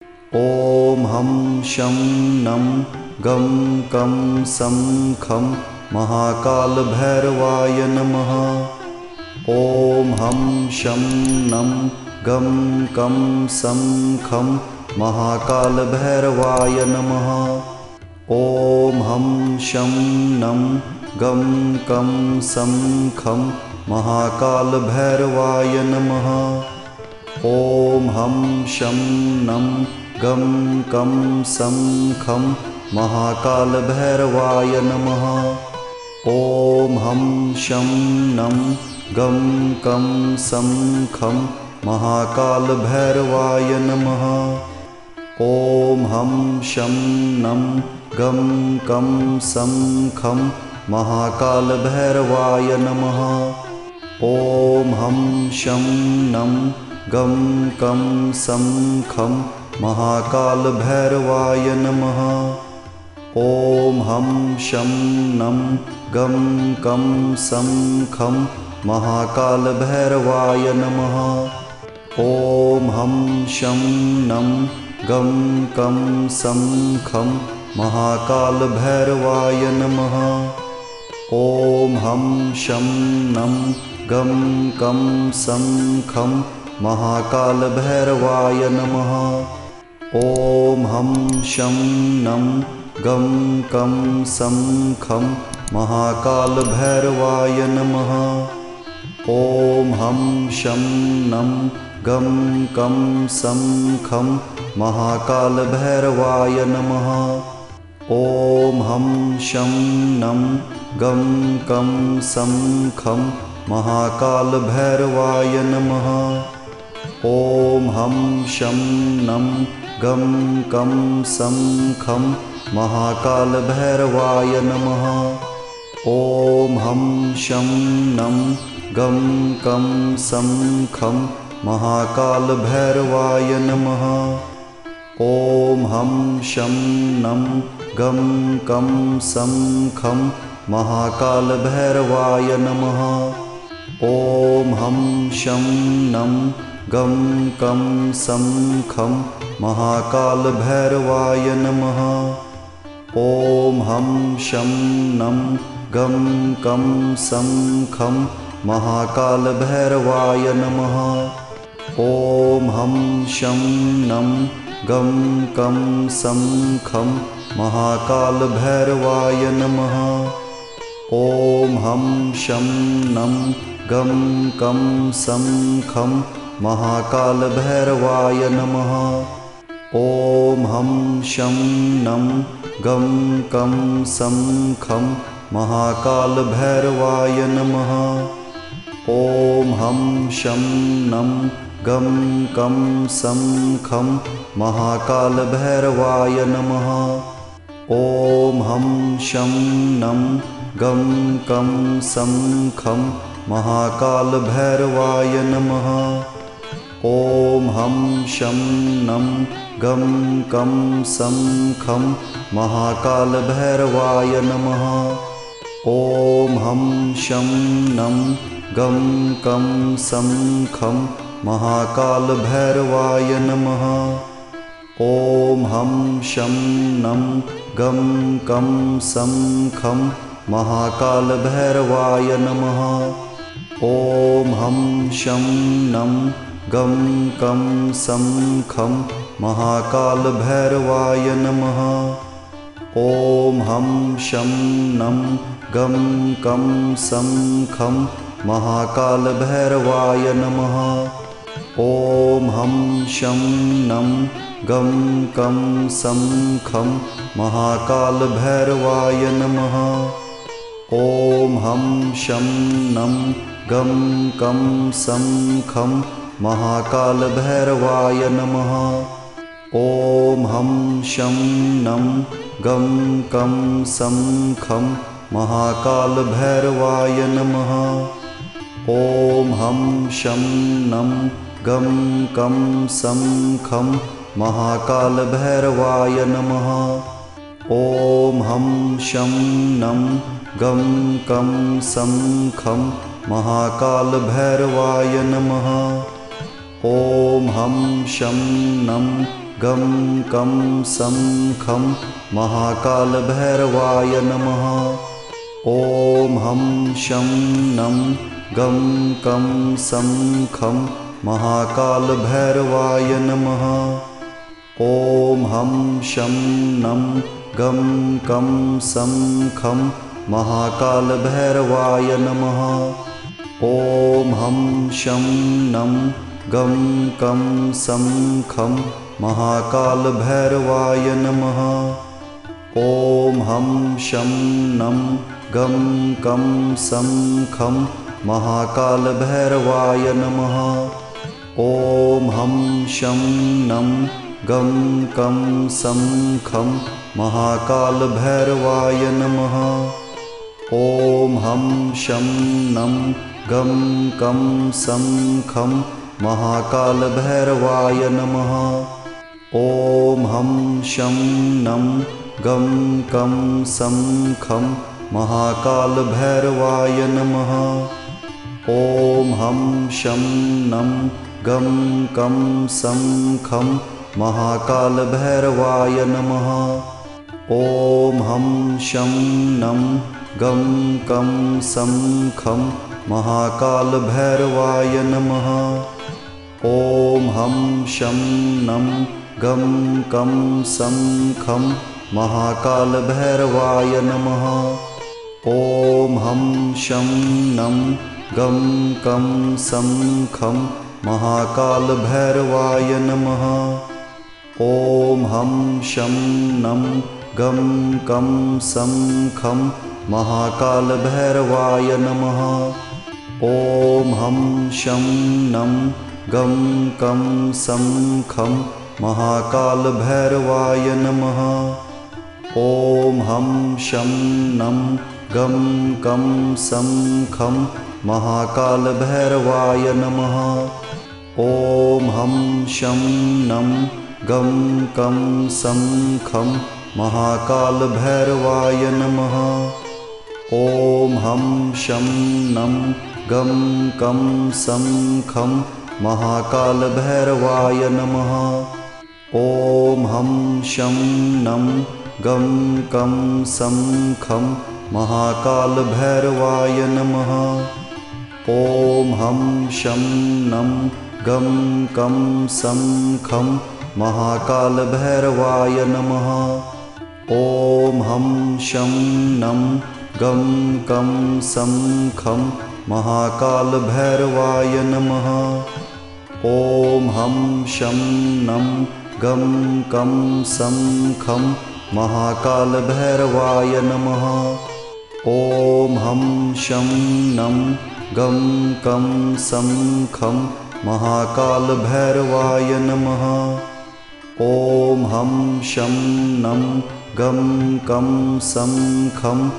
ॐ हं शं नं गं कं सं खं महाकालभैरवाय नमः। ॐ हं शं नं गं कं सं खं महाकालभैरवाय नमः। ॐ हं शं नं गं कं सं खं महाकालभैरवाय नमः। ॐ हं शं नं गं कं सं खं महाकालभैरवाय नमः। ॐ हं शं नं गं कं सं खं महाकालभैरवाय नमः। ॐ हं शं नं गं कं सं खं महाकालभैरवाय नमः। ॐ हं शं नं गं कं सं खं महाकालभैरवाय नमः। ॐ हं शं नं गं कं सं खं महाकालभैरवाय नमः। ॐ हं शं नं गं कं सं खं महाकालभैरवाय नमः। ॐ हं शं नं गं कं सं खं महाकालभैरवाय नमः। ॐ हं शं नं गं कं सं खं महाकालभैरवाय नमः। ॐ हं शं नं गं कं सं खं महाकालभैरवाय नमः। ॐ हं शं नं गं कं सं खं महाकालभैरवाय नमः। ॐ हं शं नं गं कं सं खं महाकालभैरवाय नमः। ॐ हं शं नं गं कं सं खं महाकालभैरवाय नमः। ॐ हं शं नं गं कं सं खं महाकालभैरवाय नमः। ॐ हं शं नं गं कं सं खं महाकालभैरवाय नमः। ॐ हं शं नं गं कं सं खं महाकालभैरवाय नमः। ॐ हं शं नं गं कं सं खं महाकालभैरवाय नमः। ॐ हं शं नं गं कं सं खं महाकालभैरवाय नमः। ॐ हं शं नं गं कं सं खं महाकालभैरवाय नमः। ॐ हं शं नं गं कं सं खं महाकालभैरवाय नमः। ॐ हं शं नं गं कं सं खं महाकालभैरवाय नमः। ॐ हं शं नं गं कं सं खं महाकालभैरवाय नमः। ॐ हं शं नं गं कं सं खं महाकालभैरवाय नमः। ॐ हं शं नं गं कं सं खं महाकालभैरवाय नमः। ॐ हं शं नं गं कं सं खं महाकालभैरवाय नमः। ॐ हं शं नं गं कं सं खं महाकालभैरवाय नमः। ॐ हं शं नं गं कं सं खं महाकालभैरवाय नमः। ॐ हं शं नं गं कं सं खं महाकालभैरवाय नमः। ॐ हं शं नं गं कं सं खं महाकालभैरवाय नमः। ॐ हं शं नं गं कं सं खं महाकालभैरवाय नमः। ॐ हं शं नं गं कं सं खं महाकालभैरवाय नमः। ॐ हं शं नं गं कं सं खं महाकालभैरवाय नमः। ॐ हं शं नं गं कं सं खं महाकालभैरवाय नमः। ॐ हं शं नं गं कं सं खं महाकालभैरवाय नमः। ॐ हं शं नं गं कं सं खं महाकालभैरवाय नमः। ॐ हं शं नं गं कं सं खं महाकालभैरवाय नमः। ॐ हं शं नं गं कं सं खं महाकालभैरवाय नमः। ॐ हं शं नं गं कं सं खं महाकालभैरवाय नमः। ॐ हं शं नं गं कं सं खं महाकालभैरवाय नमः। ॐ हं शं नं गं कं सं खं महाकालभैरवाय नमः। ॐ हं शं नं गं कं सं खं महाकालभैरवाय नमः। ॐ हं शं नं गं कं सं खं महाकालभैरवाय नमः। ॐ हं शं नं गं कं सं खं महाकालभैरवाय नमः। ॐ हं शं नं गं कं सं खं महाकालभैरवाय नमः। ॐ हं शं नं गं कं सं खं महाकालभैरवाय नमः। ॐ हं शं नं गं कं सं खं महाकालभैरवाय नमः। ॐ हं शं नं गं कं सं खं महाकालभैरवाय नमः। ॐ हं शं नं गं कं सं खं महाकालभैरवाय नमः। ॐ हं शं नं गं कं सं खं महाकालभैरवाय नमः। ॐ हं शं नं गं कं सं खं महाकालभैरवाय नमः। ॐ हं शं नं गं कं सं खं महाकालभैरवाय नमः। ॐ हं शं नं गं कं सं खं महाकालभैरवाय नमः। ॐ हं शं नं गं कं सं खं महाकालभैरवाय नमः। ॐ हं शं नं गं कं सं खं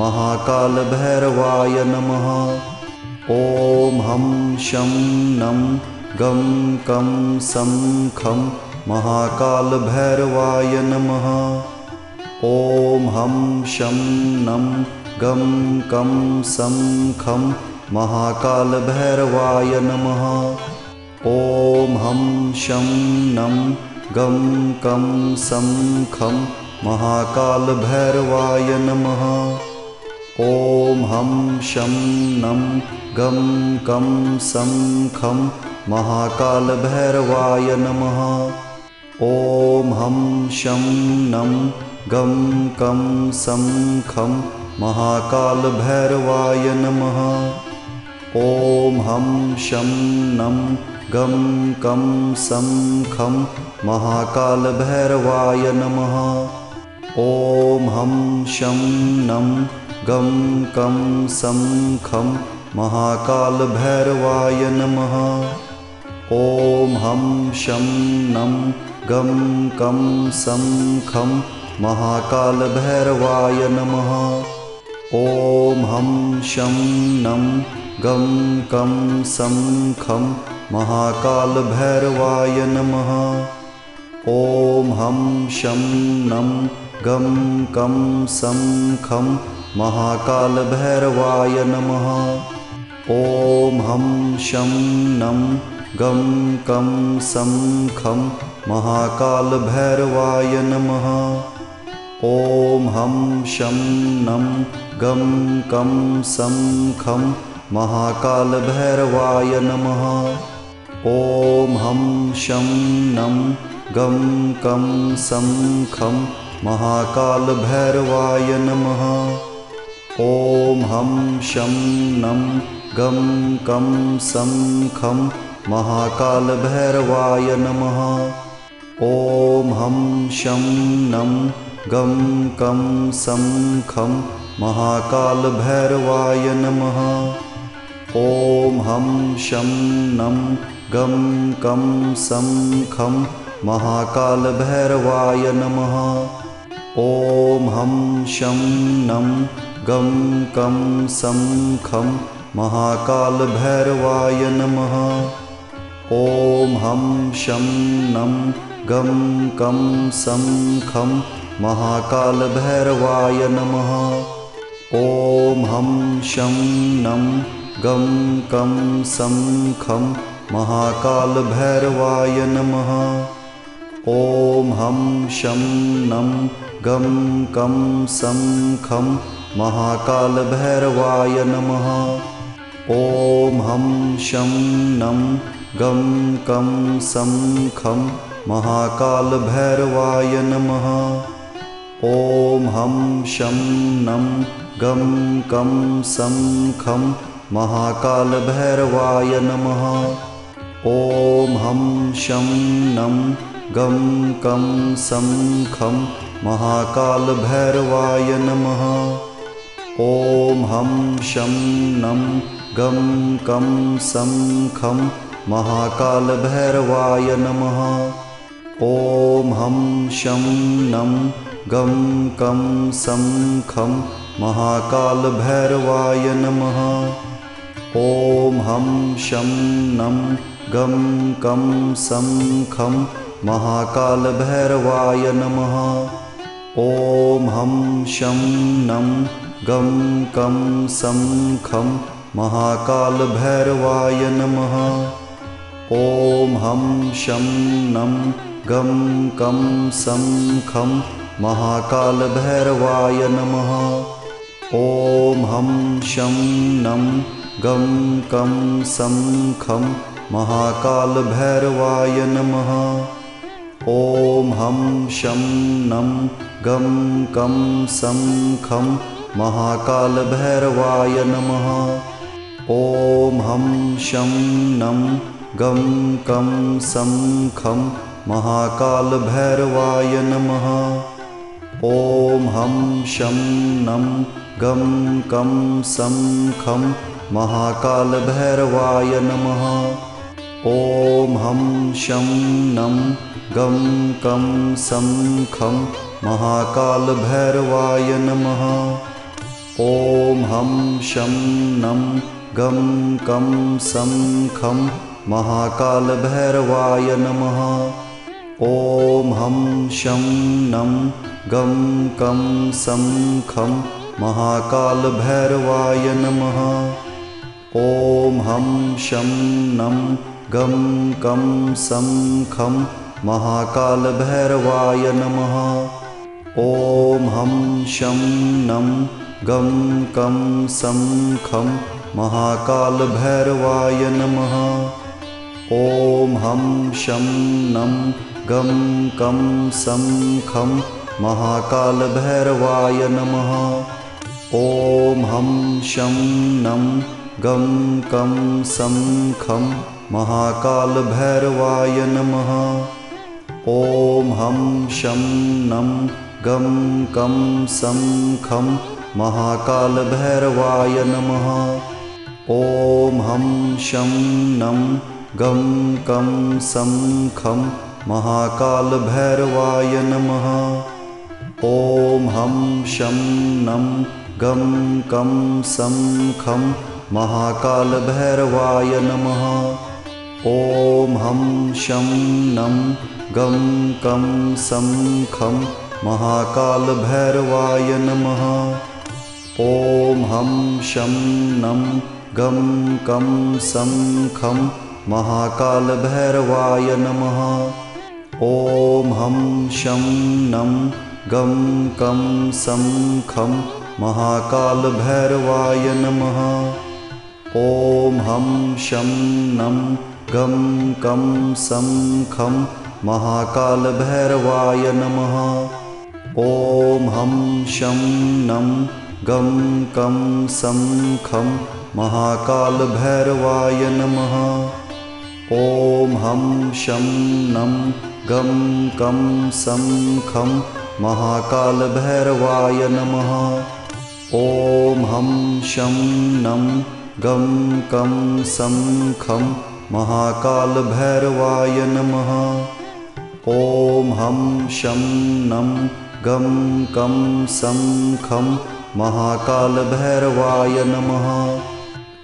महाकालभैरवाय नमः। ॐ हं शं नं गं कं सं खं महाकालभैरवाय नमः। ॐ हं शं नं गं कं सं खं महाकालभैरवाय नमः। ॐ हं शं नं गं कं सं खं महाकालभैरवाय नमः। ॐ हं शं नं गं कं सं खं महाकालभैरवाय नमः। ॐ हं शं नं गं कं सं खं महाकालभैरवाय नमः। ॐ हं शं नं गं कं सं खं महाकालभैरवाय नमः। ॐ हं शं नं गं कं सं खं महाकालभैरवाय नमः। ॐ हं शं नं गं कं सं खं महाकालभैरवाय नमः। ॐ हं शं नं गं कं सं खं महाकालभैरवाय नमः। ॐ हं शं नं गं कं सं खं महाकालभैरवाय नमः। ॐ हं शं नं गं कं सं खं महाकालभैरवाय नमः। ॐ हं शं नं गं कं सं खं महाकालभैरवाय नमः। ॐ हं शं नं गं कं सं खं महाकालभैरवाय नमः। ॐ हं शं नं गं कं सं खं महाकालभैरवाय नमः। ॐ हं शं नं गं कं सं खं महाकालभैरवाय नमः। ॐ हं शं नं गं कं सं खं महाकालभैरवाय नमः। ॐ हं शं नं गं कं सं खं महाकालभैरवाय नमः। ॐ हं शं नं गं कं सं खं महाकालभैरवाय नमः। ॐ हं शं नं गं कं सं खं महाकालभैरवाय नमः। ॐ हं शं नं गं कं सं खं महाकालभैरवाय नमः। ॐ हं शं नं गं कं सं खं महाकालभैरवाय नमः। ॐ हं शं नं गं कं सं खं महाकालभैरवाय नमः। ॐ हं शं नं गं कं सं खं महाकालभैरवाय नमः। ॐ हं शं नं गं कं सं खं महाकालभैरवाय नमः। ॐ हं शं नं गं कं सं खं महाकालभैरवाय नमः। ॐ हं शं नं गं कं सं खं महाकालभैरवाय नमः। ॐ हं शं नं गं कं सं खं महाकालभैरवाय नमः। ॐ हं शं नं गं कं सं खं महाकालभैरवाय नमः। ॐ हं शं नं गं कं सं खं महाकालभैरवाय नमः। ॐ हं शं नं गं कं सं खं महाकालभैरवाय नमः। ॐ हं शं नं गं कं सं खं महाकालभैरवाय नमः। ॐ हं शं नं गं कं सं खं महाकालभैरवाय नमः। ॐ हं शं नं गं कं सं खं महाकालभैरवाय नमः। ॐ हं शं नं गं कं सं खं महाकालभैरवाय नमः। ॐ हं शं नं गं कं सं खं महाकालभैरवाय नमः। ॐ हं शं नं गं कं सं खं महाकालभैरवाय नमः। ॐ हं शं नं गं कं सं खं महाकालभैरवाय नमः। ॐ हं शं नं गं कं सं खं महाकालभैरवाय नमः। ॐ हं शं नं गं कं सं खं महाकालभैरवाय नमः। ॐ हं शं नं गं कं सं खं महाकालभैरवाय नमः। ॐ हं शं नं गं कं सं खं महाकालभैरवाय नमः। ॐ हं शं नं गं कं सं खं महाकालभैरवाय नमः। ॐ हं शं नं गं कं सं खं महाकालभैरवाय नमः। ॐ हं शं नं गं कं सं खं महाकालभैरवाय नमः। ॐ हं शं नं गं कं सं खं महाकालभैरवाय नमः। ॐ हं शं नं गं कं सं खं महाकालभैरवाय नमः। ॐ हं शं नं गं कं सं खं महाकालभैरवाय नमः। ॐ हं शं नं गं कं सं खं महाकालभैरवाय नमः। ॐ हं शं नं गं कं सं खं महाकालभैरवाय नमः। ॐ हं शं नं गं कं सं खं महाकालभैरवाय नमः।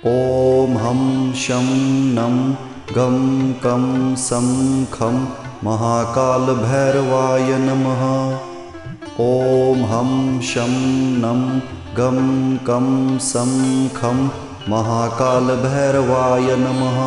ॐ हं शं नं गं कं सं खं महाकालभैरवाय नमः। ॐ हं शं नं गं कं सं खं महाकालभैरवाय नमः।